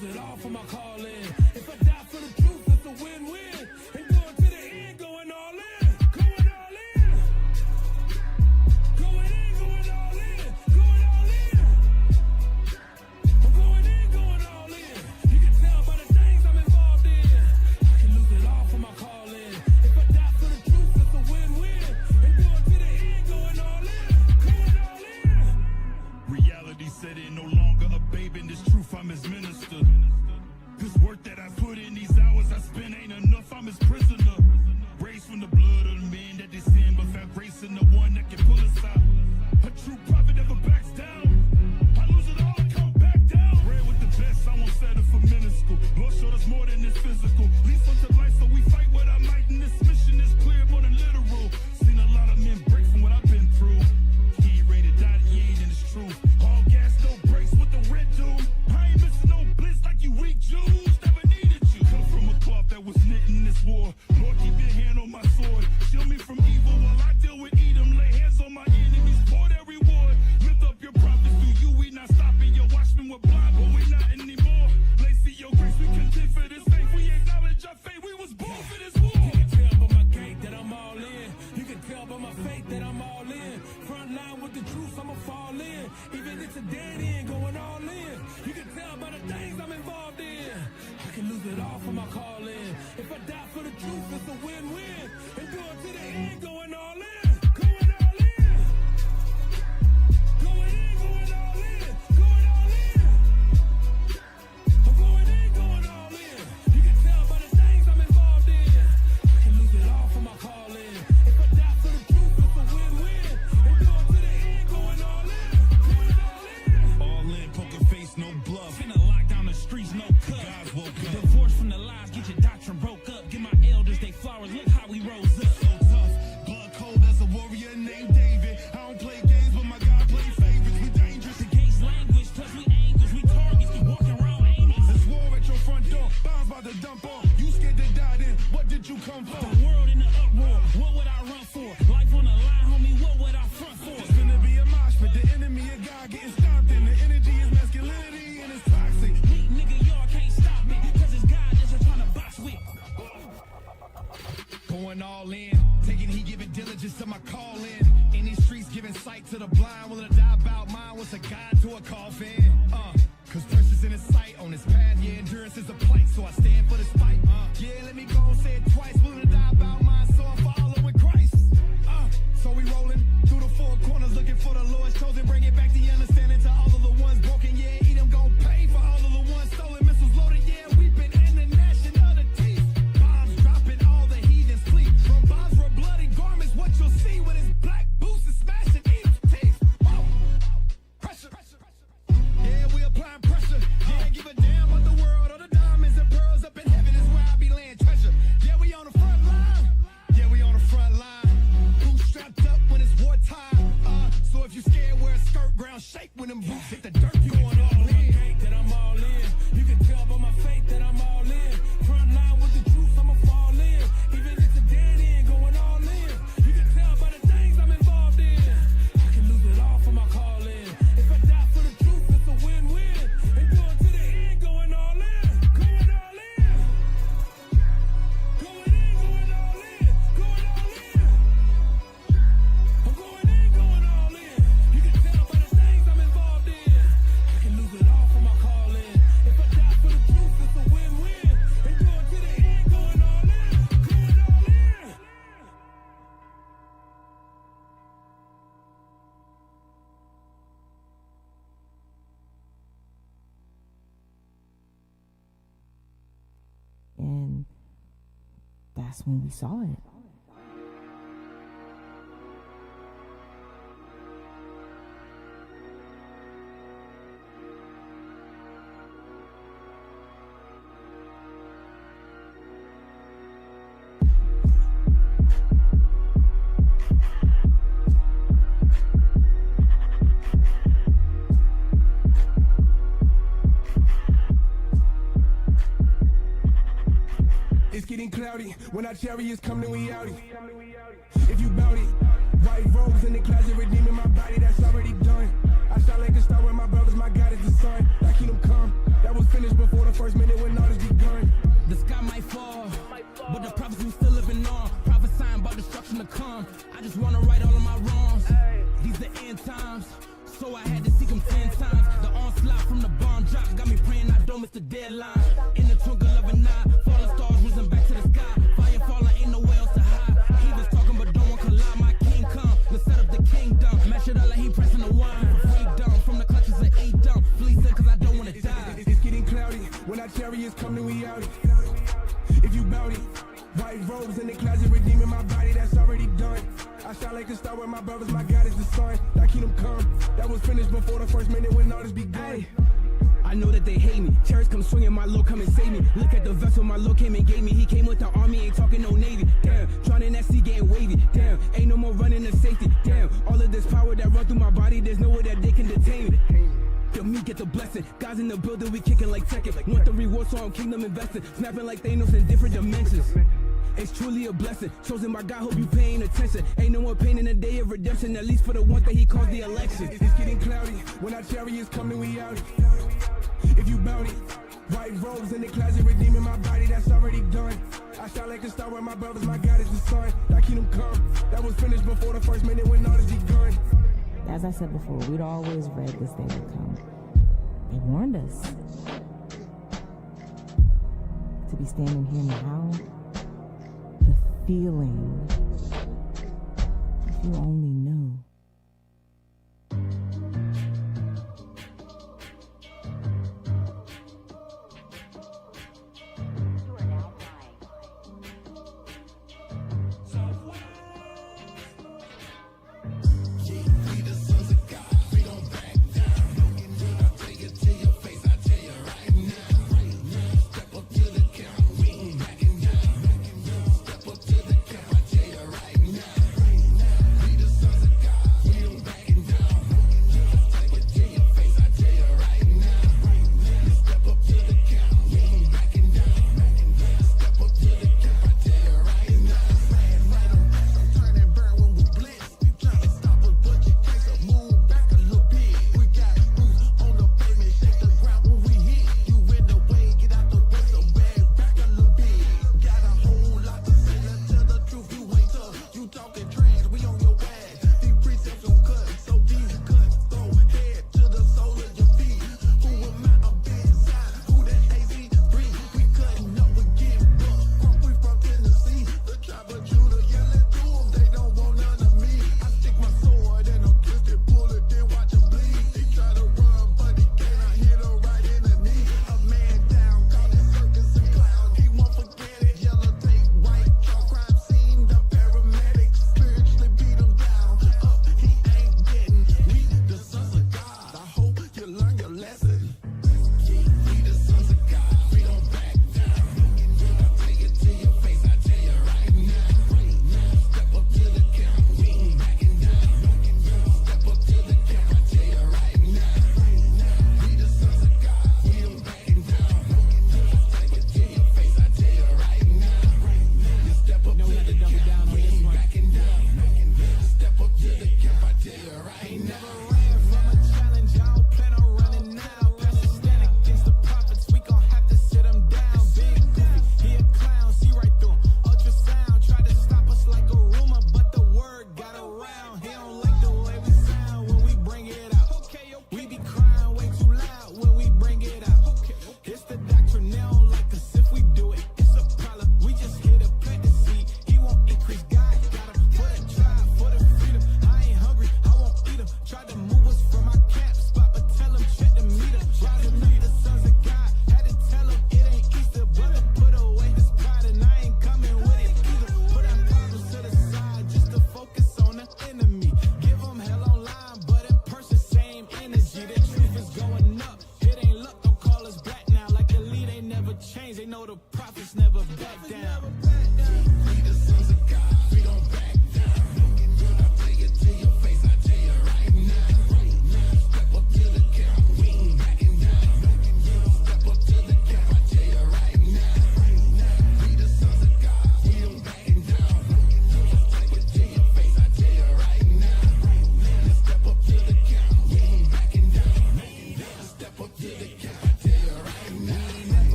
lose it all for my calling. If I die for the truth, it's a win-win. And going to the end, going all in. Going all in. Going in, going all in. Going all in. I'm going in, going all in. You can tell by the things I'm involved in. I can lose it all for my calling. If I die for the truth, it's a win-win. And going to the end, going all in. Going all in. Reality set in, no longer a babe in this truth, I'm his minister. This work that I put in, these hours I spend ain't enough, I'm his prisoner. Raised from the blood of the men that they sin, but found grace in the one that can pull us out. A true prophet never backs down. I lose it all, I come back down. Ran with the best, I won't settle for minuscule. Lord showed us more than this physical. Least unto life, so we fight what I might, and this mission is clear, more than literal. Seen a lot of men break from what I've been through. He rated that, he ain't in his truth. All gas, no brakes with the red dude. I ain't missing no blitz like you weak Jews. Never needed you. Come from a cloth that was knit in this war. Lord, keep your hand on my sword. Shield me from evil while I deal with Edom. Lay hands on my enemies, pour their reward. Lift up your prophets through you, we not stopping. Your watchmen were blind, but we not anymore. Lacy your grace, we contend for this faith. We acknowledge our fate, we was born for this war. You can tell by my gait that I'm all in. You can tell by my faith that I'm all in. Front line with the truth, I'ma fall in. Even if it's a dead end, going all in. You can tell by the things I'm involved in. I can lose it all for my calling. If I die for the truth, it's a win-win. And going to the end, going all in. Going all in. Going in, going all in. Going all in. I'm going in, going all in. You can tell by the things I'm involved in. I can lose it all for my calling. If I die for the truth, it's a win-win. And going to the end, going all in. Going all in. All in, poker face, no bluff. Finna lock down the streets, no cut. Guys woke up. Divorce from the lies, get your doctrine broke up. Give my elders they flowers, look how we rose up. So tough, blood cold as a warrior named David. I don't play games, but my God play favorites. We dangerous. The gates language, plus we angles, we targets, keep walking around aimless. There's war at your front door. Bombs about to dump on. You scared to die then? What did you come for? The world in the uproar, what would I run for? Life on the line, homie, what would I front for? It's gonna be a mosh, but the enemy of God getting stomped in. The energy is masculinity and it's toxic. Weak nigga, y'all can't stop me, cause it's God that's just trying to box with. Going all in, taking heed, giving diligence to my calling. In these streets, giving sight to the blind. Willing to die about mine, what's a guide to a coffin? Cause precious in his sight, on his path, yeah, endurance is a plight. So I stand for this fight. Yeah, let me go and say it twice. Willing to die about mine, so I'm following Christ. So we rolling through the four corners, looking for the Lord's chosen. Bring it back to your understanding to all of the ones broken. Yeah, Edom gon' pay for all of the ones stolen. Missiles loaded, yeah, weeping in the gnashing of the teeth. Bombs dropping, all the heathens flee. From bombs for bloody garments, what you'll see when his black boots is smashing Edom's teeth. Whoa. Pressure. Yeah, we applying pressure. Yeah, give a damn about the world or the diamonds and pearls up in heaven is where I be laying treasure. Yeah, we on the front line. Yeah, we on the front line. Boots strapped up when it's wartime. So if you scared, wear a skirt, ground shake when them boots hit the dirt. You going all in. That I'm all in. You can tell by my faith that I'm all in. Front line with the truth, I'ma fall in. Even if it's a dead end, going all in. You can tell by the things I'm involved in. I can lose it all for my calling. If I die for the truth, it's a win-win. And going to the end, going all in. Going all in. Going in, going all in. Going all in. I'm going in, going all in. You can tell by the things I'm involved in. I can lose it all for my calling. If I die for the truth, it's a win-win. And going to the end, going all in. Going all in. And that's when we saw it. It's getting cloudy. When our chariots come, then we outie. If you bout it, white robes in the closet, redeeming my body, that's already done. I shot like a star with my brothers, my God is the sun. I keep them calm. That was finished before the red line. In the twinkle of an eye, falling stars whizzing back to the sky. Fire falling, ain't nowhere else to hide. He was talking, but don't want to lie. My king come, let's set up the kingdom. Mash it up like he pressing the wine. For freedom, from the clutches of Edom. Fleecing, cause I don't want to die. It's getting cloudy. When our chariots come, then we out it. If you bout it, white robes in the closet, redeeming my body, that's already done. I shine like a star with my brothers, my God is the sun. Thy kingdom come, that was finished before the first minute when all this begun. I know that they hate me. Chariots come swinging, my Lord come and save me. Look at the vessel my Lord came and gave me. He came with the army, ain't talking no navy. Damn, drowning that sea getting wavy. Damn, ain't no more running to safety. Damn, all of this power that run through my body, there's no way that they can detain me. Yo, me get the blessing. Guys in the building, we kicking like Tekken. Want the reward, so I'm kingdom investing. Snapping like Thanos in different dimensions. It's truly a blessing. Chosen by God, hope you paying attention. Ain't no more pain in the day of redemption, at least for the ones that he calls the election. It's getting cloudy. When our chariots come, then we out it. If you bout it, white robes in the closet, redeeming my body, that's already done. I shine like a star with my brothers, my God is the sun. Thy kingdom come, that was finished before the first minute when all this begun. As I said before, we'd always read this day would come. They warned us. To be standing here now, the feeling, if you only knew.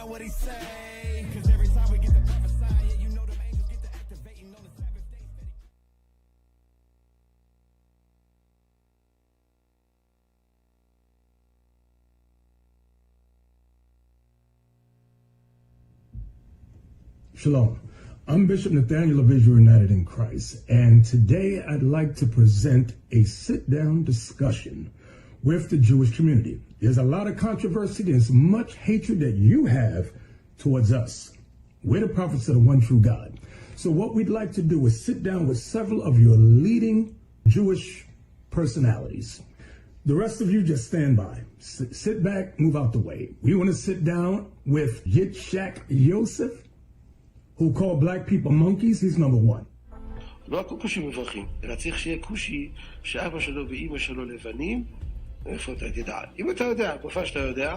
What he say? 'Cause every time we get to prophesy, yeah, you know Shalom. I'm Bishop Nathaniel of Israel United in Christ, and today I'd like to present a sit-down discussion with the Jewish community. There's a lot of controversy. There's much hatred that you have towards us. We're the prophets of the one true God. So what we'd like to do is sit down with several of your leading Jewish personalities. The rest of you just stand by. Sit back, move out the way. We want to sit down with Yitzhak Yosef, who called black people monkeys. He's number one. לא הכל כושים מברכים, אלא צריך שיהיה כושי שאבא שלו ואימא שלו לבנים. איפה אתה תדע? אם אתה יודע, כופה שאתה יודע,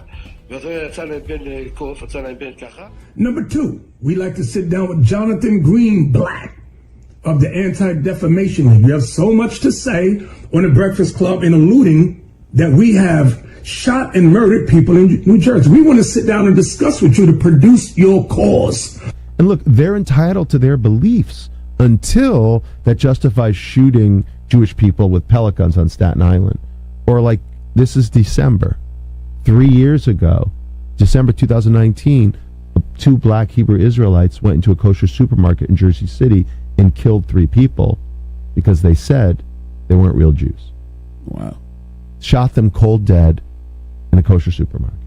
ואתה יצא להם בן קוף, יצא להם בן ככה. Number two, we like to sit down with Jonathan Greenblatt of the Anti-Defamation League. You have so much to say on the Breakfast Club in alluding that we have shot and murdered people in New Jersey. We want to sit down and discuss with you to produce your cause. And look, they're entitled to their beliefs until that justifies shooting Jewish people with pellet guns on Staten Island. Or like, this is December. 3 years ago, December 2019, 2 black Hebrew Israelites went into a kosher supermarket in Jersey City and killed 3 people because they said they weren't real Jews. Wow. Shot them cold dead in a kosher supermarket.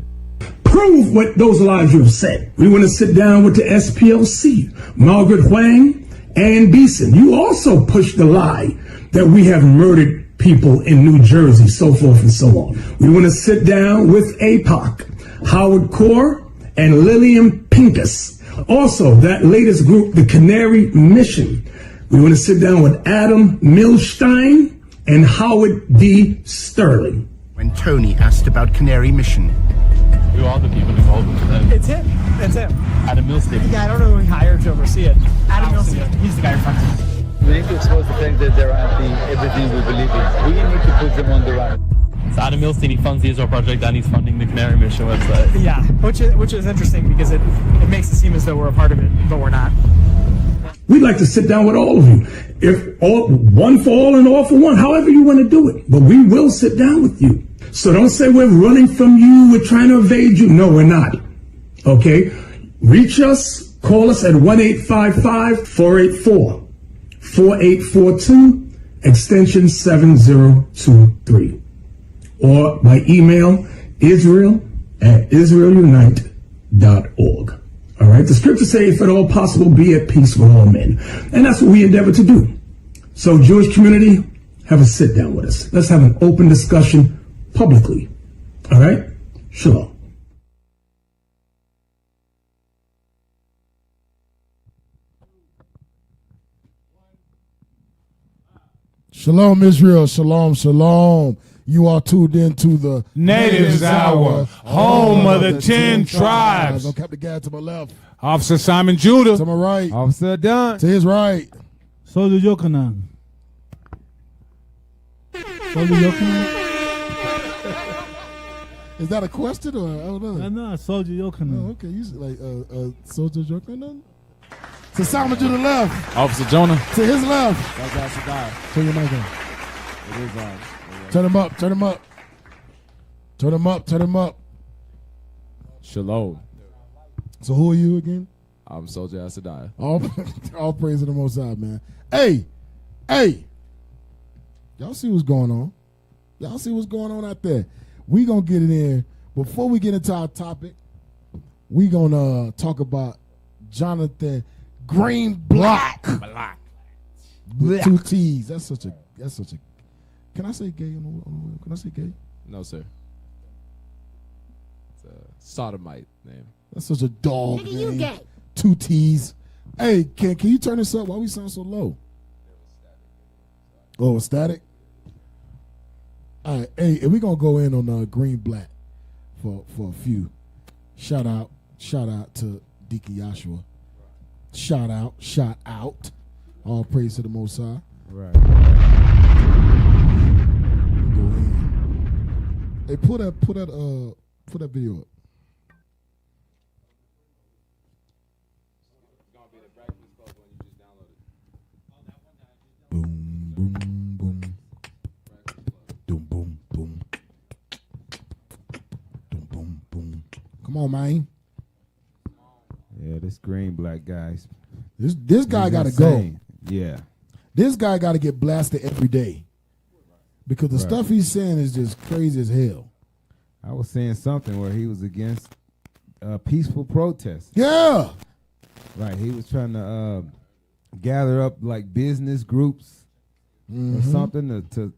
Prove what those lies you have said. We want to sit down with the SPLC, Margaret Huang and Beeson. You also pushed the lie that we have murdered people in New Jersey, so forth and so on. We want to sit down with APOC, Howard Core, and Lillian Pincus. Also, that latest group, the Canary Mission. We want to sit down with Adam Milstein and Howard D. Sterling. When Tony asked about Canary Mission. Who are the people involved with that? It's him. It's him. Adam Milstein. Yeah, I don't know who he hired to oversee it. Adam Milstein. He's the guy who funds it. We need to expose the fact that they're anti everything we believe in. We need to put them on the right. So Adam Milstein, he funds the Israel Project and he's funding the Canary Mission website. Yeah, which is interesting because it makes it seem as though we're a part of it, but we're not. We'd like to sit down with all of you. If all, one for all and all for one, however you want to do it. But we will sit down with you. So don't say we're running from you, we're trying to evade you. No, we're not. Okay? Reach us, call us at 1-855-484-4842, extension 7023. Or by email, israel@israelunite.org. All right? The scriptures say, if at all possible, be at peace with all men. And that's what we endeavor to do. So, Jewish community, have a sit down with us. Let's have an open discussion publicly. All right? Shalom. Shalom, Israel. Shalom, shalom. You are tuned into the Natives Hour, home of the 10 tribes. I'm Captain Gad to my left. Officer Simon Judah. To my right. Officer Dunn. To his right. Soldier Yochanan. Soldier Yochanan. Is that a question or I don't know? No, Soldier Yochanan. Oh, okay. You like Soldier Yochanan? To Simon to the left. Officer Jonah. To his left. Turn your mic on. It is on. Turn him up. Turn him up. Turn him up. Turn him up. Shalom. So who are you again? I'm Soldier Asadiah. All praise to the Most High, man. Hey. Y'all see what's going on? Y'all see what's going on out there? We gonna get it in. Before we get into our topic, we gonna talk about Jonathan Greenblatt. With 2 T's. That's such a. Can I say gay? Can I say gay? No, sir. It's a sodomite name. That's such a dog Nigga, name. you gay. 2 T's. Hey, can you turn this up? Why we sound so low? Oh, it's static? All right, hey, and we're going to go in on Greenblatt for a few. Shout out to Deacon Joshua. Shout out. All praise to the Most High. Right. Go in. Hey, put that video up. Boom, boom, boom. Boom, boom, boom. Boom, boom, boom. Come on, man. Yeah. Yeah, this green black guys. This guy got to go. Yeah. This guy got to get blasted every day because the Right. stuff he's saying is just crazy as hell. I was saying something where he was against peaceful protests. Yeah. Right. He was trying to gather up like business groups or something to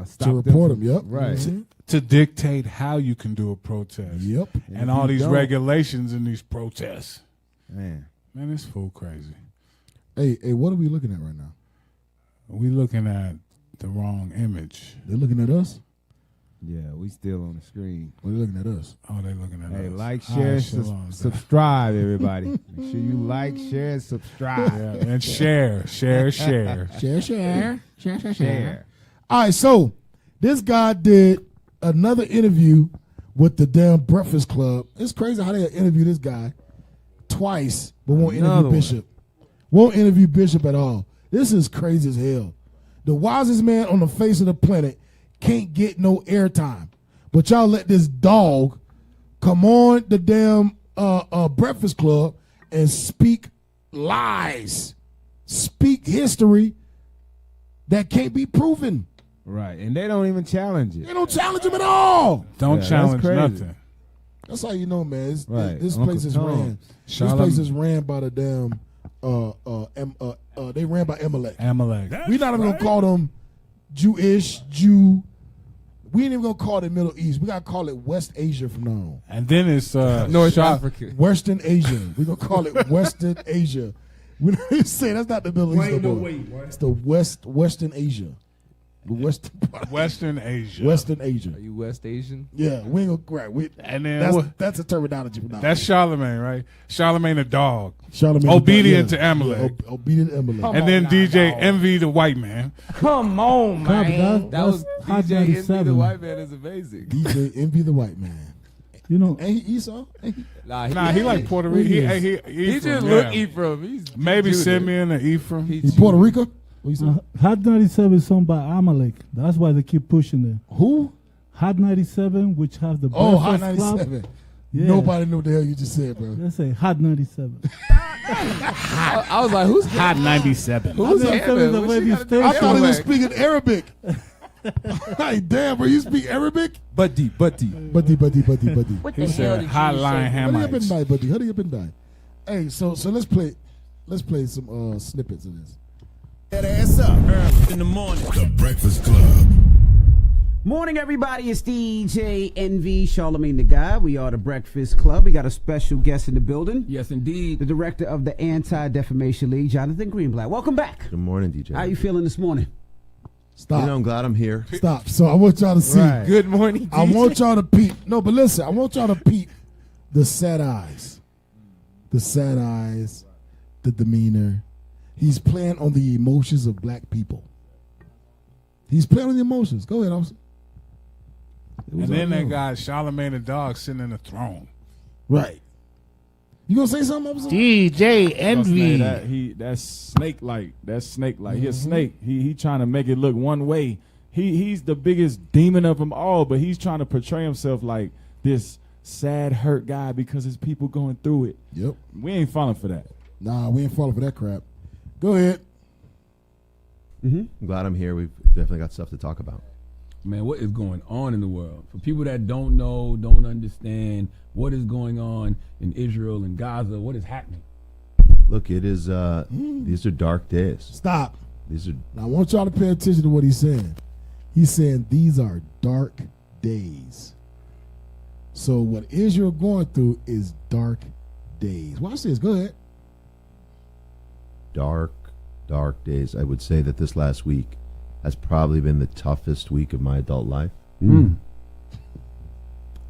stop To report them. him, yep. Right. Mhm. To dictate how you can do a protest. Yep. And if all you these don't- regulations in these protests. Man. Man, it's fool crazy. Hey, what are we looking at right now? We looking at the wrong image. They're looking at us? Yeah, we still on the screen. Or they're looking at us? Oh, they looking at Hey, us. like, All share, right, sus- shalom. subscribe, everybody. Make sure you like, share, and subscribe. Yeah, and share. Share. All right, so this guy did another interview with the damn Breakfast Club. It's crazy how they interview this guy twice, but won't Another interview one. Bishop. Won't interview Bishop at all. This is crazy as hell. The wisest man on the face of the planet can't get no airtime. But y'all let this dog come on the damn Breakfast Club and speak lies, speak history that can't be proven. Right. And they don't even challenge it. They don't challenge him at all. Don't Yeah, that's challenge crazy. nothing. That's how you know, man. Right. This Uncle place is Tom. ran. This Charlem- place is ran by the damn. They ran by Amalek. Amalek. We're not even gonna call them Jewish, Jew. We ain't even gonna call it Middle East. We gotta call it West Asia from now on. And then it's North Char- Africa. Western Asia. We're gonna call it Western Asia. We don't even say that's not the Middle East. no more. It's the Western Asia. The western part. Western Asia. Western Asia. Are you West Asian? Yeah, we ain't gonna right. And then That's a terminology from now. that's Charlemagne, right? Charlemagne the dog. Charlemagne Obedient yeah. to Amalek. Yeah, obedient to Amalek. And then DJ Envy the white man. Come on, Club, man. That was Hot DJ Envy, 97. the white man is amazing. DJ Envy the white man. You know, Ain't he Esau? Ain't he? Nah, he like Puerto Rico. He He Ephraim, just look yeah. Ephraim. He's Maybe Judah. Simeon or Ephraim. He Puerto Rico? What you say? Hot 97 is sung by Amalek. That's why they keep pushing it. Who? Hot 97, which have the Oh, Hot Breakfast Club. 97. Yeah. Nobody knew what the hell you just said, bro. They say Hot 97. I was like, who's Hot 97. Who's Hot 97 is Hammond? the What she radio gotta do with I thought he was Amalek? speaking Arabic. Hey, damn, bro, you speak Arabic? Buddy. Buddy. What He the hell said did Hotline Hurry up and Hamites. die, buddy. Hurry up and die. Hey, so let's play some snippets of this. That ass up in the morning. The Breakfast Club. Morning, everybody. It's DJ NV, Charlemagne the Guy. We are the Breakfast Club. We got a special guest in the building. Yes, indeed. The director of the Anti-Defamation League, Jonathan Greenblatt. Welcome back. Good morning, DJ. How you feeling this morning? Stop. You know, I'm glad I'm here. Stop. So I want y'all to see. Right. Good morning, I DJ. want y'all to peep. No, but listen, I want y'all to peep the sad eyes. The sad eyes, the demeanor. He's playing on the emotions of black people. He's playing on the emotions. Go ahead, officer. It was And then all they you. got Charlemagne the dog sitting in the throne. Right. You gonna say something, officer? DJ Envy. Envy. That's snake like. That's snake like. He a snake. He trying to make it look one way. He's the biggest demon of them all, but he's trying to portray himself like this sad, hurt guy because his people going through it. Yep. We ain't falling for that. Nah, we ain't falling for that crap. Go ahead. I'm glad I'm here. We've definitely got stuff to talk about. Man, what is going on in the world? For people that don't know, don't understand what is going on in Israel and Gaza, what is happening? Look, it is. These are dark days. Stop. These are. Now I want y'all to pay attention to what he's saying. He's saying these are dark days. So what Israel going through is dark days. Watch this. Go ahead. Dark days. I would say that this last week has probably been the toughest week of my adult life.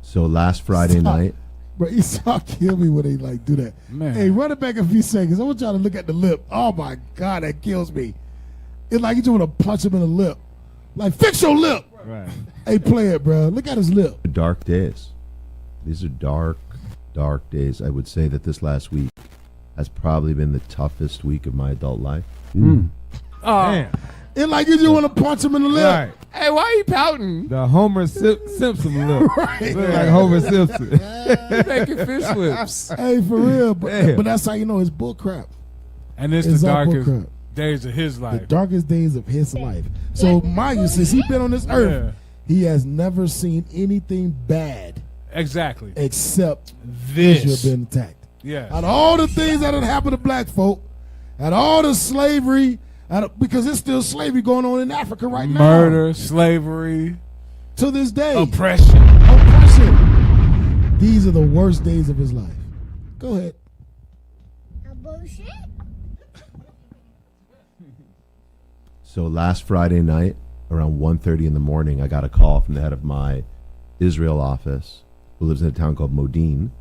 So last Friday Stop. night, Bro, Esau kill me when they like do that. Man. Hey, run it back a few seconds. I want y'all to look at the lip. Oh my God, that kills me. It's like you just want to punch him in the lip. Like, fix your lip. Right. Hey, play it, bro. Look at his lip. dark days. These are dark days. I would say that this last week has probably been the toughest week of my adult life. Oh, It's like you just want to punch him in the lip. Right. Hey, why you pouting? The Homer Simpson look. Right. Look like Homer Simpson. You making fish flips. Hey, for real. But, Damn. but that's how you know it's bull crap. And it's It's the all darkest bullcrap. days of his The life. darkest days of his life. So mind you, since he's been on this earth, he has never seen anything bad Exactly. except This. Israel being attacked. Yes. Out of all the things that had happened to black folk, out of all the slavery, because there's still slavery going on in Africa right now. Murder, slavery, to this day. oppression. Oppression. These are the worst days of his life. Go ahead. So last Friday night, around 1:30 in the morning, I got a call from the head of my Israel office, who lives in a town called Modin,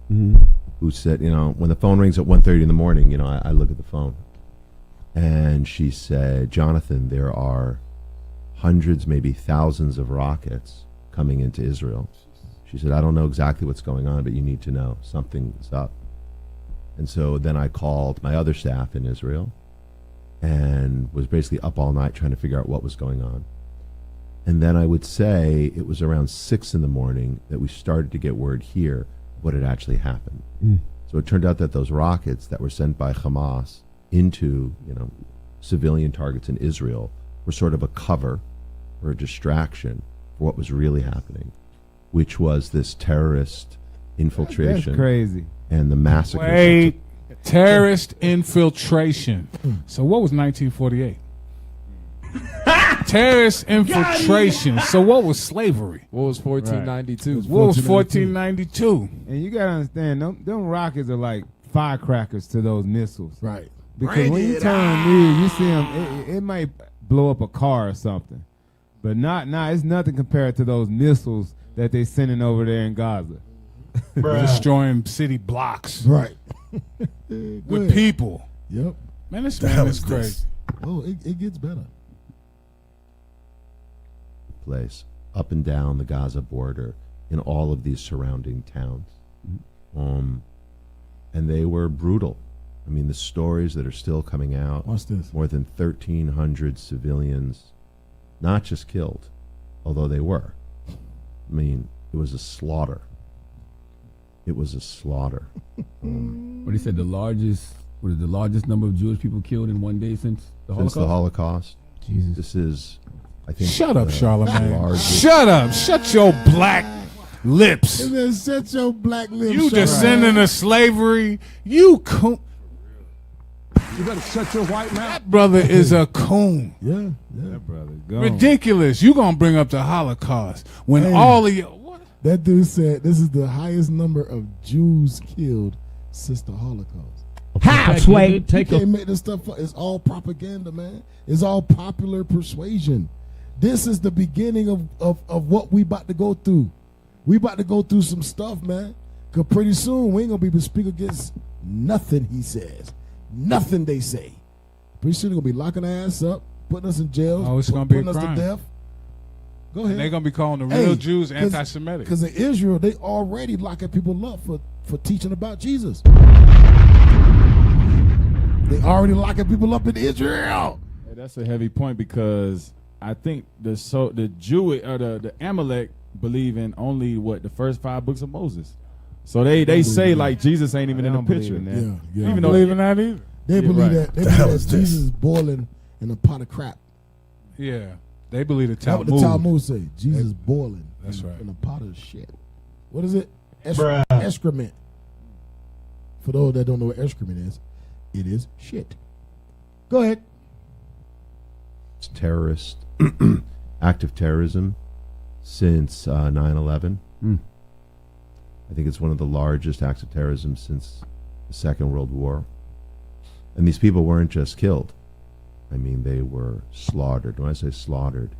who said, when the phone rings at 1:30 in the morning, I look at the phone. And she said, Jonathan, there are hundreds, maybe thousands of rockets coming into Israel. She said, I don't know exactly what's going on, but you need to know. Something's up. And so then I called my other staff in Israel and was basically up all night trying to figure out what was going on. And then I would say it was around 6 in the morning that we started to get word here of what had actually happened. So it turned out that those rockets that were sent by Hamas into, civilian targets in Israel were sort of a cover or a distraction for what was really happening, which was this terrorist infiltration. That's crazy. And the massacre. Wait, terrorist infiltration. So what was 1948? Terrorist infiltration. So what was slavery? What was 1492? What was 1492? And you gotta understand, them rockets are like firecrackers to those missiles. Right. Because when you turn near, you see them, it might blow up a car or something. But it's nothing compared to those missiles that they sending over there in Gaza. Destroying city blocks. Right. With people. Yep. Man, this man is crazy. Oh, it gets better. Place up and down the Gaza border in all of these surrounding towns. And they were brutal. I mean, the stories that are still coming out. What's this? More than 1,300 civilians, not just killed, although they were. I mean, it was a slaughter. It was a slaughter. What he said, the largest number of Jewish people killed in one day since the Holocaust? Since the Holocaust. Jesus. This is, I think. Shut up, Charlamagne. largest- Shut up. Shut your black lips. And then shut your black lips. You shut descendant of slavery. You coon. You better shut your white mouth. That brother is a coon. Yeah. That brother gone. Ridiculous. You gonna bring up the Holocaust when Hey. all of you. What? That dude said this is the highest number of Jews killed since the Holocaust. How, Sway? You can't make this stuff up. It's all propaganda, man. It's all popular persuasion. This is the beginning of what we about to go through. We about to go through some stuff, man. Because pretty soon we ain't going to be able to speak against nothing he says. Nothing they say. Pretty soon they're going to be locking our ass up, putting us in jail, Oh, it's gonna be a putting us crime. to death. Go ahead. And they're gonna be calling the real Jews anti-Semitic. Because in Israel, they already locking people up for teaching about Jesus. They already locking people up in Israel. Hey, that's a heavy point because I think the Jewish or the Amalek believe in only the first 5 books of Moses. So they say like Jesus ain't even in the don't believe picture. in that. Yeah. I don't believe in that either. They Yeah, believe right. that. They believe that Jesus is boiling in a pot of crap. Yeah, they believe the That's Talmud. what the Talmud say. Jesus is boiling. That's right. In a pot of shit. What is it? Excrement. For those that don't know what excrement is, it is shit. Go ahead. It's terrorist, active terrorism since 9/11. I think it's one of the largest acts of terrorism since the Second World War. And these people weren't just killed. I mean, they were slaughtered. When I say slaughtered,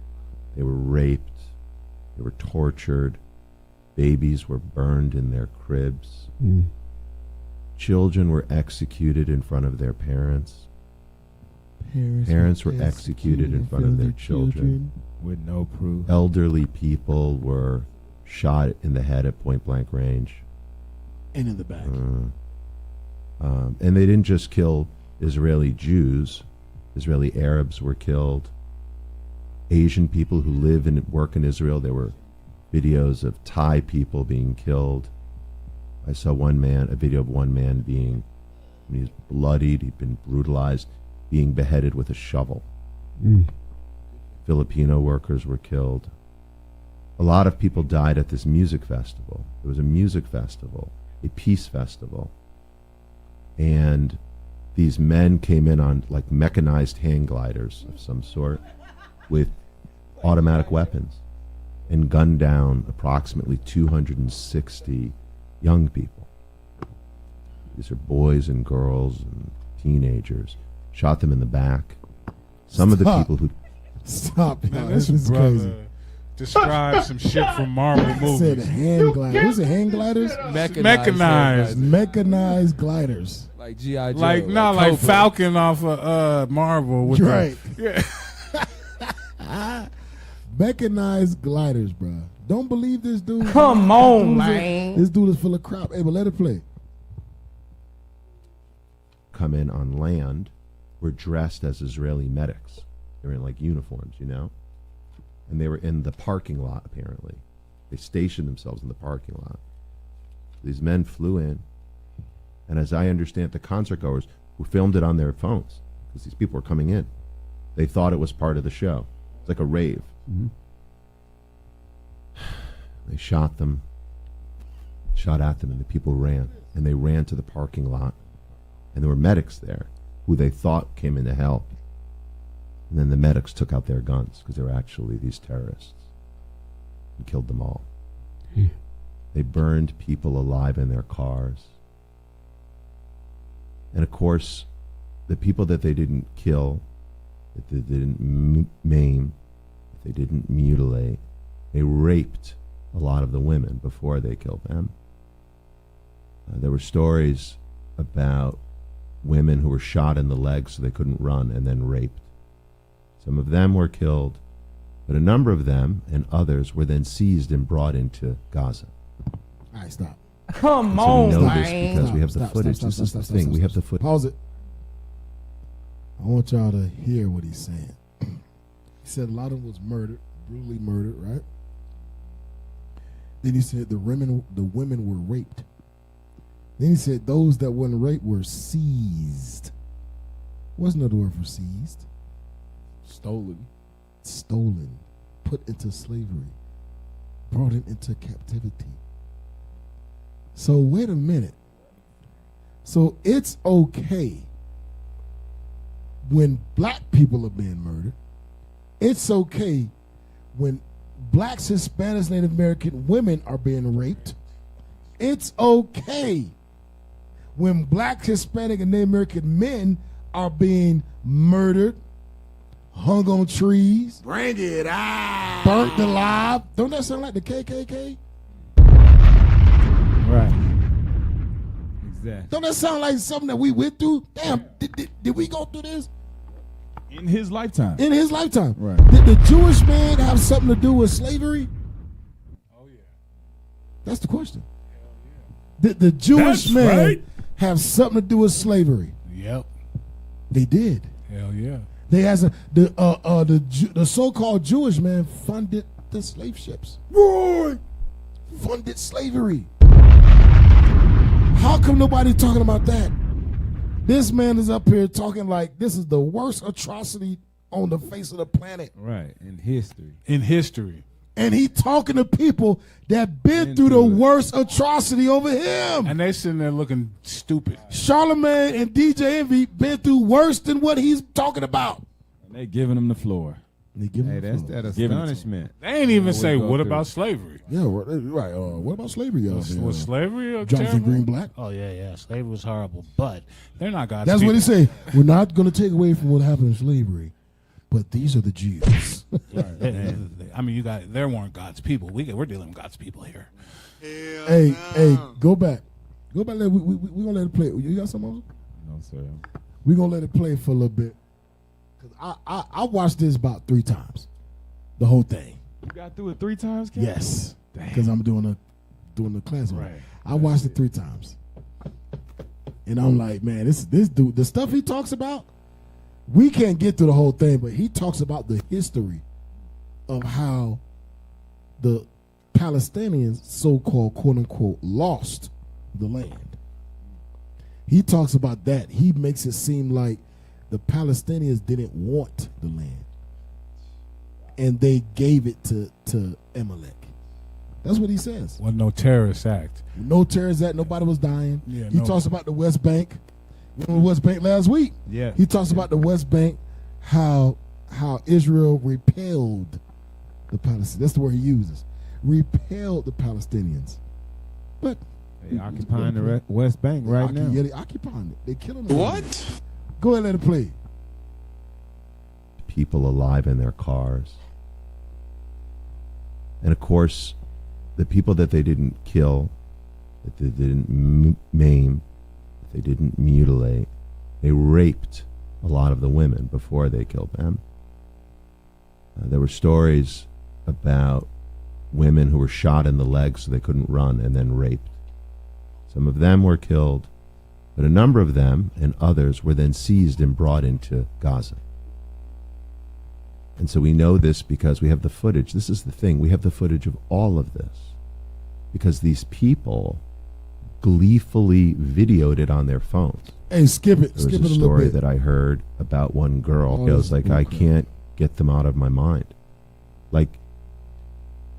they were raped, they were tortured, babies were burned in their cribs, children were executed in front of their parents. Parents were executed in front of their children. with no proof. Elderly people were shot in the head at point blank range. And in the back. And they didn't just kill Israeli Jews. Israeli Arabs were killed. Asian people who live and work in Israel. There were videos of Thai people being killed. I saw a video of one man being, he was bloodied, he'd been brutalized, being beheaded with a shovel. Filipino workers were killed. A lot of people died at this music festival. It was a music festival, a peace festival. And these men came in on like mechanized hang gliders of some sort with automatic weapons and gunned down approximately 260 young people. These are boys and girls and teenagers. Shot them in the back. Some of the people who... Stop, Man, this is brother crazy. described some shit from Marvel movies. Said hand gliders. What's it, hand gliders? Mechanized. Mechanized gliders. Like G.I. Joe. Like Cobra. Falcon off of Marvel. With Right. Yeah. Mechanized gliders, bro. Don't believe this dude. Come on, This dude is- man. This dude is full of crap. Hey, but let it play. come in on land were dressed as Israeli medics. They were in like uniforms, you know? And they were in the parking lot, apparently. They stationed themselves in the parking lot. These men flew in, and as I understand, the concert goers who filmed it on their phones, because these people were coming in. They thought it was part of the show. It's like a rave. Mm-hmm. They shot them, shot at them, and the people ran. And they ran to the parking lot. And there were medics there who they thought came in to help. And then the medics took out their guns because they were actually these terrorists and killed them all. They burned people alive in their cars. And of course, the people that they didn't kill, that they didn't maim, that they didn't mutilate, they raped a lot of the women before they killed them. There were stories about women who were shot in the legs so they couldn't run and then raped. Some of them were killed, but a number of them and others were then seized and brought into Gaza. All right, stop. Come So we on, know man. this because we have the footage. This is the thing. We have the footage. Pause it. I want y'all to hear what he's saying. He said a lot of them was murdered, brutally murdered, right? Then he said the women were raped. Then he said those that weren't raped were seized. What's another word for seized? Stolen. Stolen, put into slavery, brought into captivity. So wait a minute. So it's okay when black people are being murdered. It's okay when blacks, Hispanics, Native American women are being raped. It's okay when black, Hispanic, and Native American men are being murdered, hung on trees, Bring it out. burnt alive. Don't that sound like the KKK? Right. Exactly. Don't that sound like something that we went through? Damn, did we go through this? In his lifetime. In his lifetime. Right. Did the Jewish man have something to do with slavery? Oh yeah. That's the question. Did the Jewish That's man right. have something to do with slavery? Yep. They did. Hell yeah. They has the so-called Jewish man funded the slave ships. Right. Funded slavery. How come nobody's talking about that? This man is up here talking like this is the worst atrocity on the face of the planet. Right. In history. In history. And he talking to people that been through the worst atrocity over him. And they sitting there looking stupid. Charlemagne and DJ Envy been through worse than what he's talking about. And they giving him the floor. They give Hey, him that's the floor. that Giving it to astonishment. They ain't even What say we go what through. about slavery. Yeah, right. What about slavery? Was slavery Jonathan terrible? Greenblatt? Oh yeah. Slavery was horrible, but they're not God's That's people. what he say. We're not going to take away from what happened in slavery, but these are the Jews. Right. I mean, there weren't God's people. We're dealing with God's people here. Hey, go back. We gonna let it play. You got something else? No, sir. We gonna let it play for a little bit. Cause I watched this about 3 times, the whole thing. You got through it 3 times, Ken? Yes, Damn. because I'm doing the class on it. Right. I watched it 3 times, and I'm like, man, this dude, the stuff he talks about, we can't get through the whole thing, but he talks about the history of how the Palestinians, so-called, quote-unquote, lost the land. He talks about that. He makes it seem like the Palestinians didn't want the land, and they gave it to Amalek. That's what he says. Wasn't no terrorist act. No terrorist act. Nobody was dying. Yeah, he talks about the West Bank. Remember the West Bank last week? Yeah. He talks about the West Bank, how Israel repelled the Palestinians. That's the word he uses. Repelled the Palestinians. But they occupying the West Bank right now. Yeah, they occupying it. They killing them. What? Go ahead and let it play. People alive in their cars. And of course, the people that they didn't kill, that they didn't maim, that they didn't mutilate, they raped a lot of the women before they killed them. There were stories about women who were shot in the legs so they couldn't run and then raped. Some of them were killed, but a number of them and others were then seized and brought into Gaza. And so we know this because we have the footage. This is the thing. We have the footage of all of this because these people gleefully videoed it on their phones. Hey, skip it. There Skip it was a a little story bit. that I heard about one girl. Oh, I was like, I can't get them out of my mind. Like,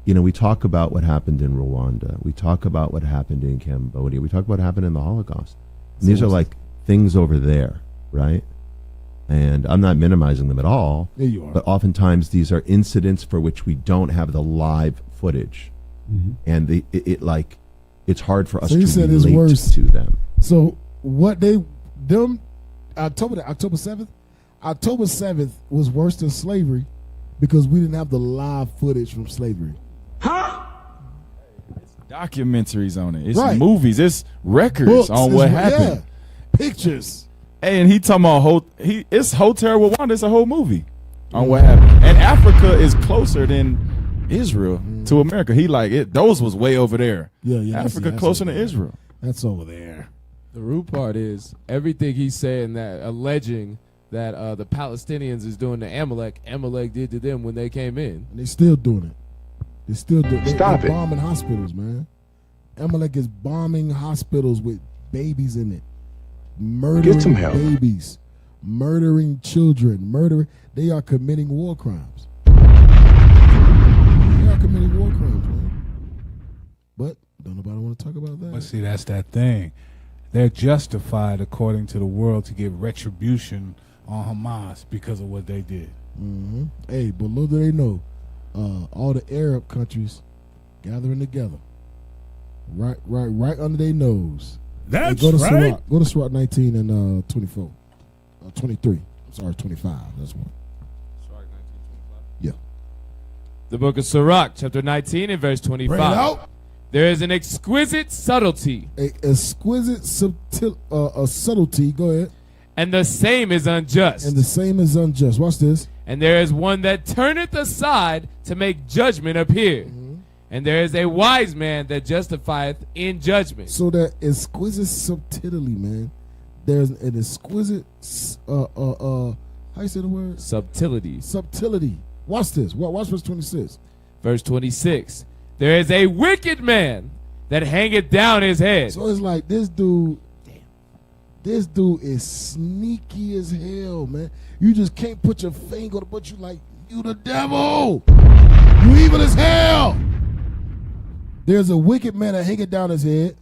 you know, we talk about what happened in Rwanda. We talk about what happened in Cambodia. We talk about what happened in the Holocaust. And these are like things over there, right? And I'm not minimizing them at all. There you are. But oftentimes these are incidents for which we don't have the live footage. And it's hard for us So to he said it's relate worse. to them. So what October 7th? October 7th was worse than slavery because we didn't have the live footage from slavery. Documentaries on it. It's Right. movies. It's records Books, on what happened. Yeah. Pictures. Hey, and he talking about it's Hotel Rwanda. It's a whole movie on what happened. And Africa is closer than Israel to America. He like it. Those was way over there. Yeah. Africa closer to Israel. That's over there. The rude part is everything he's saying that alleging that the Palestinians is doing to Amalek did to them when they came in. And they still doing it. They still doing it. Stop They're it. bombing hospitals, man. Amalek is bombing hospitals with babies in it. Murdering Get some help. babies. Murdering children. They are committing war crimes. They are committing war crimes, man. But don't nobody want to talk about that. But see, that's that thing. They're justified, according to the world, to get retribution on Hamas because of what they did. Mm-hmm. Hey, but little do they know, all the Arab countries gathering together, right under their nose. That's Hey, go to right. Sirach. Go to Sirach 19 and 24, 23. I'm sorry, 25. That's one. Yeah. The book of Sirach, chapter 19 and verse 25. Bring it out. There is an exquisite subtlety. A exquisite subtlety. Go ahead. And the same is unjust. And the same is unjust. Watch this. And there is one that turneth aside to make judgment appear. And there is a wise man that justifieth in judgment. So that exquisite subtlety, man. There's an exquisite how you say the word? Subtlety. Subtlety. Watch this. Watch verse 26. Verse 26. There is a wicked man that hangeth down his head. So it's like this dude. This dude is sneaky as hell, man. You just can't put your finger on it, but you like, you the devil. You evil as hell. There's a wicked man that hangeth down his head.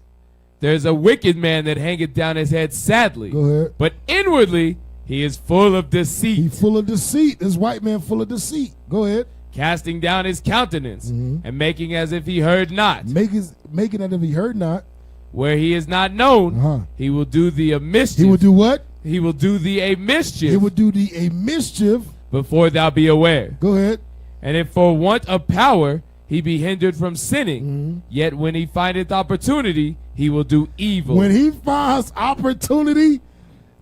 There's a wicked man that hangeth down his head sadly. Go ahead. But inwardly he is full of deceit. He's full of deceit. This white man full of deceit. Go ahead. Casting down his countenance and making as if he heard not. Making as if he heard not. Where he is not known, he will do thee a mischief. He will do what? He will do thee a mischief. He will do thee a mischief. Before thou be aware. Go ahead. And if for want of power he be hindered from sinning, yet when he findeth opportunity, he will do evil. When he finds opportunity,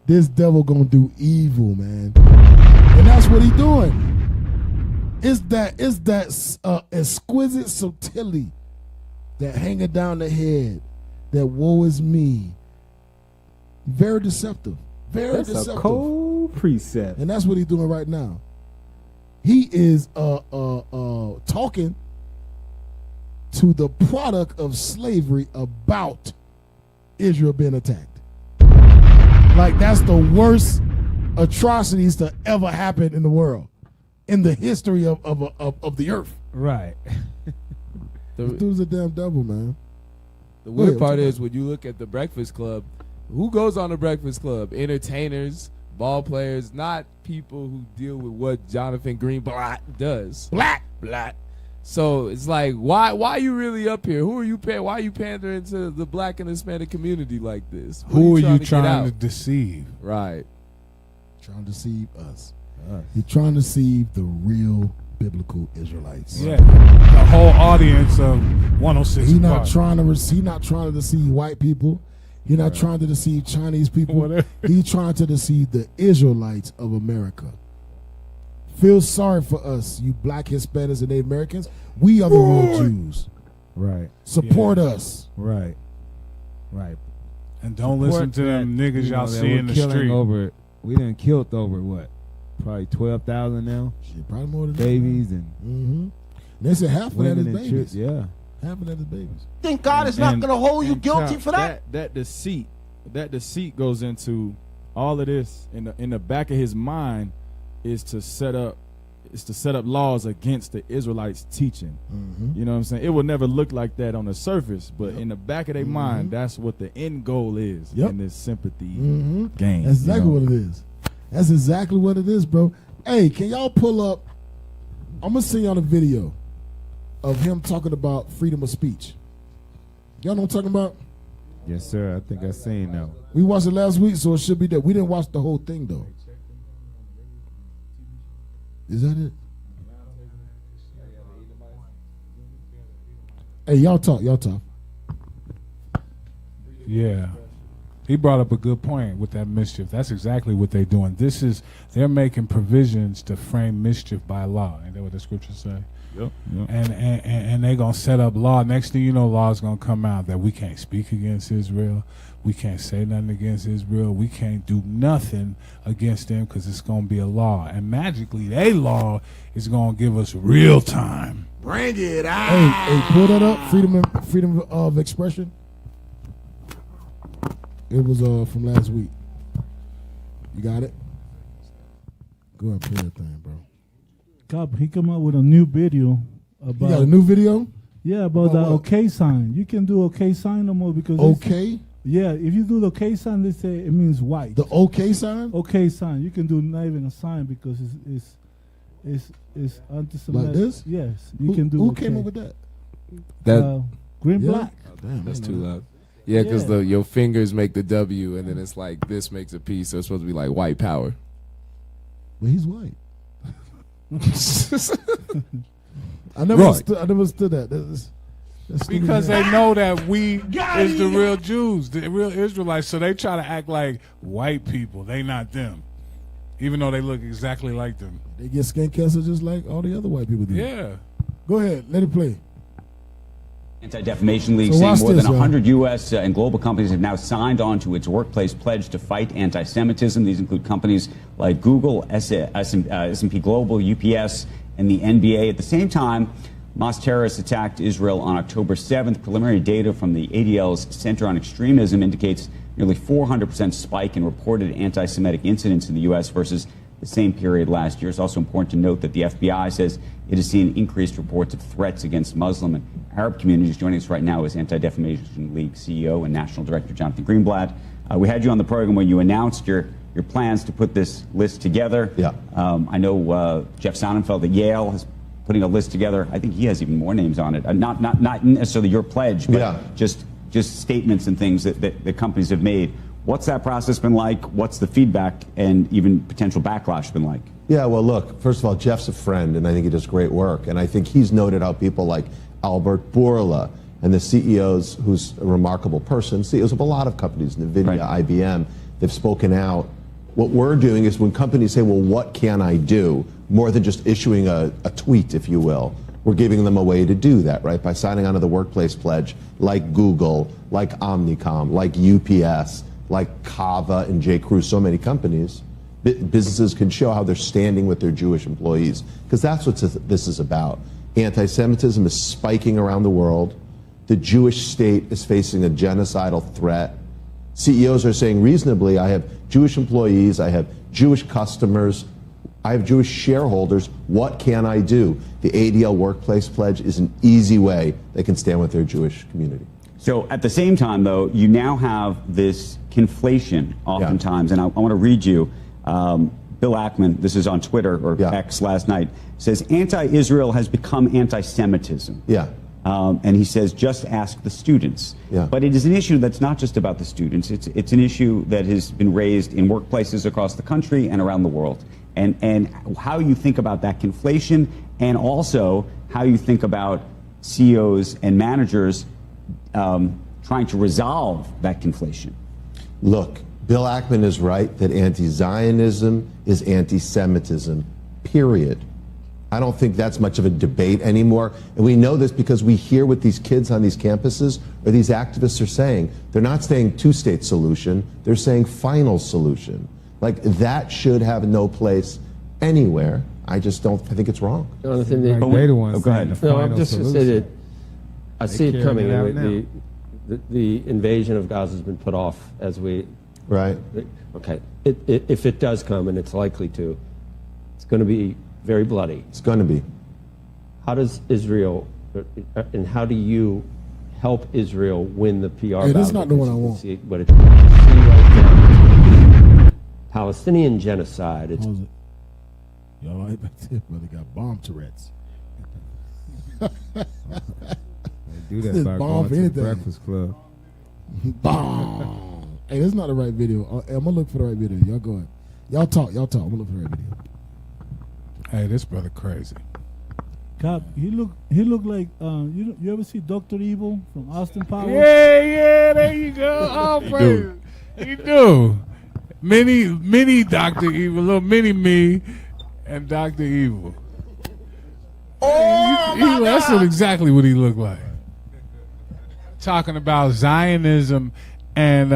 this devil gonna do evil, man. And that's what he doing. It's that exquisite subtlety that hanging down the head. That woe is me. Very deceptive. Very That's deceptive. a cold precept. And that's what he's doing right now. He is talking to the product of slavery about Israel being attacked. Like, that's the worst atrocities to ever happen in the world, in the history of the earth. Right. This dude's a damn devil, man. The weird part is when you look at the Breakfast Club, who goes on the Breakfast Club? Entertainers, ball players, not people who deal with what Jonathan Greenblatt does. Black. So it's like, why are you really up here? Who are you paying? Why are you pandering to the black and Hispanic community like this? What Who are you get trying out? to deceive? Right. Trying to deceive us. He's trying to deceive the real biblical Israelites. Yeah, the whole audience of 106. He's not Park. trying to. He's not trying to deceive white people. He's not trying to deceive Chinese people. He's trying to deceive the Israelites of America. Feel sorry for us, you black Hispanics and Native Americans. We are the real Jews. Right. Support us. Right. And don't listen to them niggas y'all see in the street. Over, we done killed over what? Probably 12,000 now. Shit, probably more than babies that. and They said half of that is women and babies. yeah. Half of that is babies. Think God is not going to hold you guilty for that? That deceit goes into all of this. In the back of his mind is to set up laws against the Israelites' teaching. You know what I'm saying? It will never look like that on the surface, but in the back of their mind, that's what the end goal is in this sympathy game. That's exactly what it is. That's exactly what it is, bro. Hey, can y'all pull up? I'm gonna send y'all a video of him talking about freedom of speech. Y'all know what I'm talking about? Yes, sir. I think I seen that. We watched it last week, so it should be there. We didn't watch the whole thing though. Is that it? Hey, y'all talk. Yeah. He brought up a good point with that mischief. That's exactly what they're doing. They're making provisions to frame mischief by law. Ain't that what the scriptures say? Yep. And they're going to set up law. Next thing you know, law is going to come out that we can't speak against Israel. We can't say nothing against Israel. We can't do nothing against them because it's going to be a law. And magically, their law is going to give us real time. Bring it out. Hey, pull that up. Freedom of expression. It was from last week. You got it? Go ahead and play that thing, bro. God, he come out with a new video about. You got a new video? Yeah, about the OK sign. You can do OK sign no more because OK? Yeah, if you do the OK sign, they say it means white. The OK sign? OK sign. You can do not even a sign because it's anti-Semitic. Like this? Yes, you can do. Who OK. came up with that? Green Yeah? black. Oh, damn, That's I too know loud. Yeah, because your fingers make the W, and then it's like this makes a P, so it's supposed to be like white power. Well, he's white. I never understood that. That's Because they know that we is the real Jews, the real Israelites, so they try to act like white people. They not them, even though they look exactly like them. They get skin cancer just like all the other white people do. Yeah. Go ahead, let it play. Anti-Defamation League So saying watch more this, than y'all. 100 U.S. And global companies have now signed on to its workplace pledge to fight anti-Semitism. These include companies like Google, S&P Global, UPS, and the NBA. At the same time, Hamas terrorists attacked Israel on October 7th. Preliminary data from the ADL's Center on Extremism indicates nearly 400% spike in reported anti-Semitic incidents in the U.S. versus the same period last year. It's also important to note that the FBI says it has seen increased reports of threats against Muslim and Arab communities. Joining us right now is Anti-Defamation League CEO and National Director Jonathan Greenblatt. We had you on the program when you announced your plans to put this list together. Yeah. I know Jeff Sonnenfeld at Yale is putting a list together. I think he has even more names on it. Not necessarily your pledge, but just statements and things that the companies have made. What's that process been like? What's the feedback and even potential backlash been like? Yeah, well, look, first of all, Jeff's a friend, and I think he does great work. And I think he's noted how people like Albert Bourla and the CEOs, who's a remarkable person, CEOs of a lot of companies, NVIDIA, IBM, they've spoken out. What we're doing is when companies say, well, what can I do? More than just issuing a tweet, if you will. We're giving them a way to do that, right? By signing on to the workplace pledge, like Google, like Omnicom, like UPS, like Kava and J. Crew, so many companies. businesses can show how they're standing with their Jewish employees, because that's what this is about. Anti-Semitism is spiking around the world. The Jewish state is facing a genocidal threat. CEOs are saying reasonably, I have Jewish employees, I have Jewish customers, I have Jewish shareholders. What can I do? The ADL Workplace Pledge is an easy way they can stand with their Jewish community. So at the same time, though, you now have this conflation oftentimes, and I want to read you. Bill Ackman, this is on Twitter or X last night, says anti-Israel has become anti-Semitism. And he says, just ask the students. But it is an issue that's not just about the students. It's an issue that has been raised in workplaces across the country and around the world. And how you think about that conflation, and also how you think about CEOs and managers trying to resolve that conflation. Look, Bill Ackman is right that anti-Zionism is anti-Semitism, period. I don't think that's much of a debate anymore. And we know this because we hear what these kids on these campuses or these activists are saying. They're not saying two-state solution, they're saying final solution. Like, that should have no place anywhere. I just don't, I think it's wrong. Jonathan, go ahead. No, I'm just going to say that I see it coming. The invasion of Gaza has been put off as we... Right. Okay. If it does come, and it's likely to, it's going to be very bloody. It's going to be. How does Israel, and how do you help Israel win the PR battle? Hey, this is not the one I want. See what it's right now. Palestinian genocide. It's y'all right back there, brother. Got bomb Tourette's. They do that by going to the Breakfast Club. Bomb. Hey, this is not the right video. I'm gonna look for the right video. Y'all go ahead. Y'all talk. I'm gonna look for the right video. Hey, this brother crazy. Cap, he look like you ever see Dr. Evil from Austin Powers? Yeah, there you go. Oh, praise. He do. Mini Dr. Evil, little mini me, and Dr. Evil. Oh, that's exactly what he looked like. Talking about Zionism and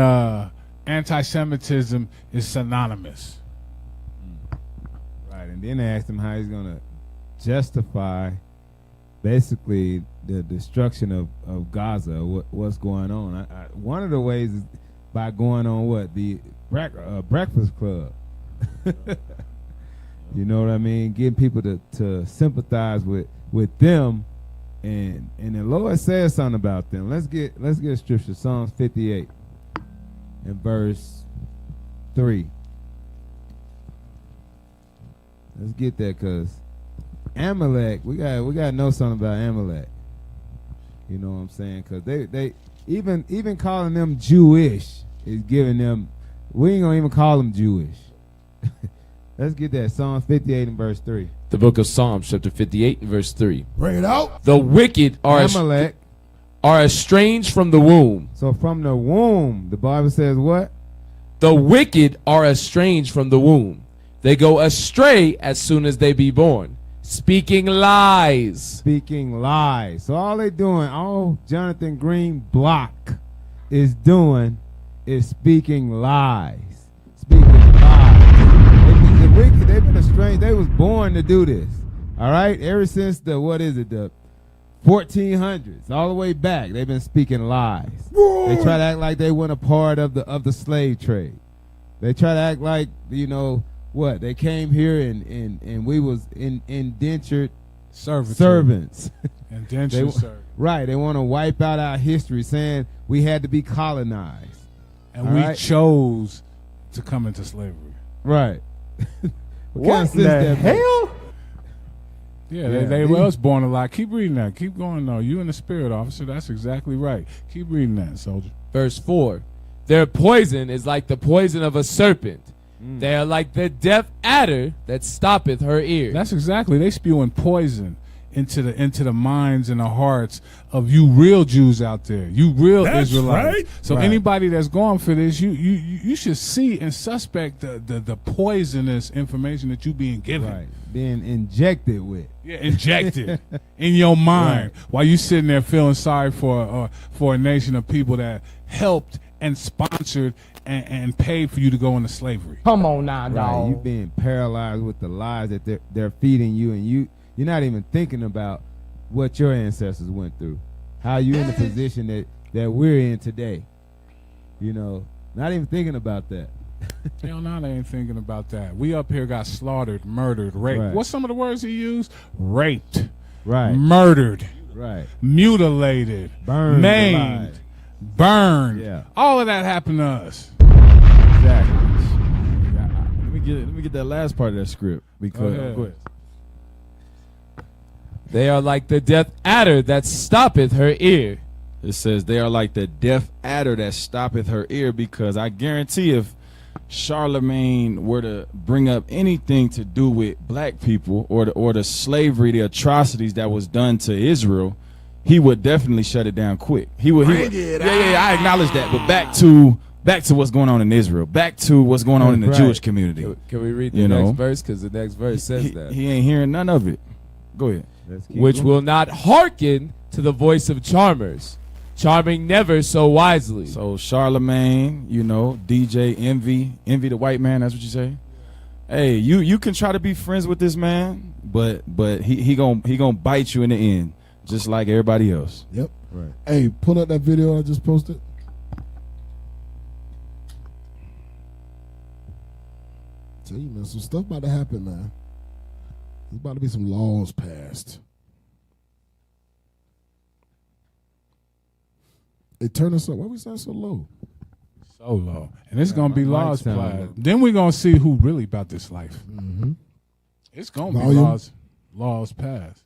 anti-Semitism is synonymous. Right, and then they asked him how he's going to justify basically the destruction of Gaza, what's going on. One of the ways is by going on the Breakfast Club. You know what I mean? Getting people to sympathize with them, and the Lord says something about them. Let's get scripture, Psalms 58 and verse 3. Let's get that, because Amalek, we got to know something about Amalek. You know what I'm saying? Because they even calling them Jewish is giving them, we ain't gonna even call them Jewish. Let's get that, Psalms 58 and verse 3. The book of Psalms, chapter 58 and verse 3. Bring it out. The wicked are Amalek are estranged from the womb. So from the womb, the Bible says what? The wicked are estranged from the womb. They go astray as soon as they be born, speaking lies. Speaking lies. So all Jonathan Green block is doing is speaking lies. Speaking lies. The wicked, they've been estranged. They was born to do this. All right? Ever since the 1400s, all the way back, they've been speaking lies. They try to act like they weren't a part of the slave trade. They try to act like, they came here and we was indentured servants. Indentured servants. Right. They want to wipe out our history, saying we had to be colonized. And we chose to come into slavery. Right. What the hell? Yeah, they was born a lie. Keep reading that. Keep going, though. You in the spirit, officer. That's exactly right. Keep reading that, soldier. Verse 4. Their poison is like the poison of a serpent. They are like the deaf adder that stoppeth her ear. That's exactly. They spewing poison into the minds and the hearts of you real Jews out there. You real Israelites. Right. So anybody that's going for this, you should see and suspect the poisonous information that you being given. Right. Being injected with. Yeah, injected in your mind while you sitting there feeling sorry for a nation of people that helped and sponsored and paid for you to go into slavery. Come on now, Right, dog. you being paralyzed with the lies that they're feeding you, and you're not even thinking about what your ancestors went through, how you in the position that we're in today. You know, not even thinking about that. Hell no, they ain't thinking about that. We up here got slaughtered, murdered, raped. Right. What's some of the words he used? Raped. Right. Murdered. Right. Mutilated. Burned Maimed. alive. Burned. Yeah. All of that happened to us. Exactly. Let me get that last part of that script because Go ahead. They are like the deaf adder that stoppeth her ear. it says they are like the deaf adder that stoppeth her ear, because I guarantee if Charlemagne were to bring up anything to do with black people or the slavery, the atrocities that was done to Israel, he would definitely shut it down quick. He would. I acknowledge that. But back to what's going on in Israel. Back to what's going on in the Jewish community. Can we read the next verse? Because the next verse says that. He ain't hearing none of it. Go ahead. Which will not hearken to the voice of charmers, charming never so wisely. So Charlemagne, DJ Envy the white man. That's what you say. Hey, you can try to be friends with this man, but he gonna bite you in the end, just like everybody else. Yep. Right. Hey, pull up that video I just posted. Tell you, man, some stuff about to happen, man. There's about to be some laws passed. Hey, turn us up. Why we sound so low? So low. And it's going to be my laws mic sound applied. low. Then we're going to see who really about this life. Mm-hmm. It's going to be Volume. laws passed.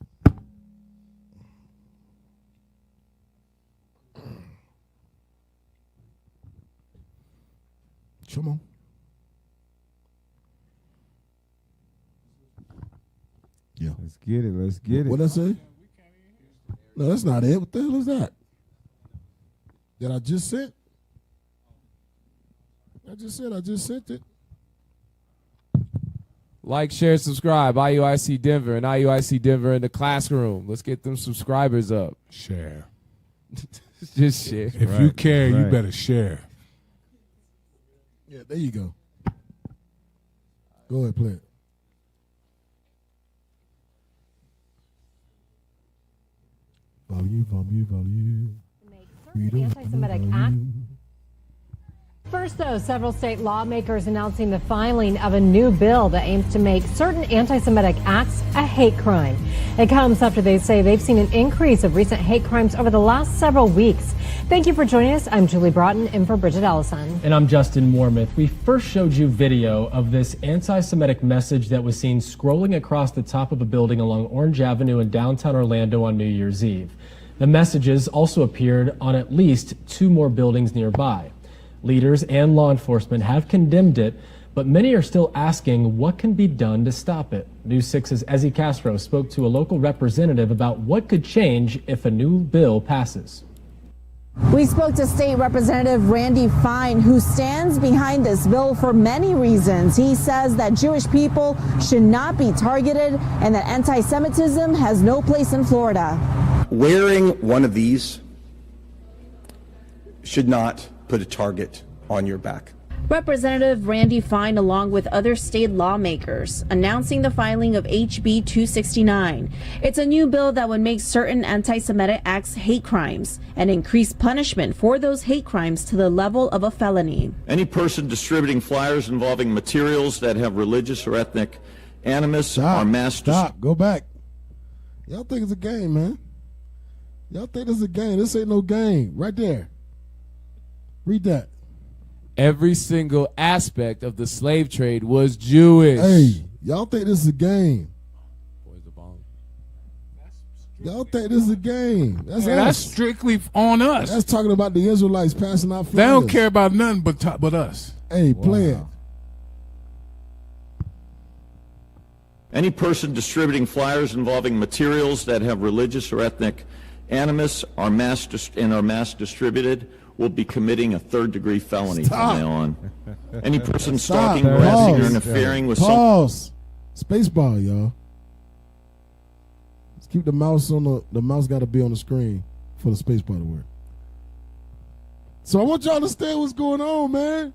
Come on. Yeah. Let's get it. Let's get it. What I say? No, that's not it. What the hell is that? That I just sent? I just sent it. Like, share, subscribe. IUIC Denver and IUIC Denver in the classroom. Let's get them subscribers up. Share. Just share. If you care, you better share. Yeah, there you go. Go ahead, play it. Value. Anti-Semitic act. First, though, several state lawmakers announcing the filing of a new bill that aims to make certain anti-Semitic acts a hate crime. It comes after they say they've seen an increase of recent hate crimes over the last several weeks. Thank you for joining us. I'm Julie Broughton, in for Bridget Ellison. And I'm Justin Mormith. We first showed you video of this anti-Semitic message that was seen scrolling across the top of a building along Orange Avenue in downtown Orlando on New Year's Eve. The messages also appeared on at least 2 more buildings nearby. Leaders and law enforcement have condemned it, but many are still asking what can be done to stop it. News 6's Ezzy Castro spoke to a local representative about what could change if a new bill passes. We spoke to State Representative Randy Fine, who stands behind this bill for many reasons. He says that Jewish people should not be targeted and that anti-Semitism has no place in Florida. Wearing one of these should not put a target on your back. Representative Randy Fine, along with other state lawmakers, announcing the filing of HB 269. It's a new bill that would make certain anti-Semitic acts hate crimes and increase punishment for those hate crimes to the level of a felony. Any person distributing flyers involving materials that have religious or ethnic animus are mass. Stop. Go back. Y'all think it's a game, man. Y'all think this is a game. This ain't no game. Right there. Read that. Every single aspect of the slave trade was Jewish. Hey, y'all think this is a game. Y'all think this is a game. That's strictly on us. That's talking about the Israelites passing out flyers. They don't care about nothing but us. Hey, play it. Any person distributing flyers involving materials that have religious or ethnic animus are mass distributed will be committing a third-degree felony from now on. Any person stalking, harassing, or interfering with Pause. Spacebar, y'all. Let's keep the mouse on the mouse got to be on the screen for the spacebar to work. So I want y'all to understand what's going on, man.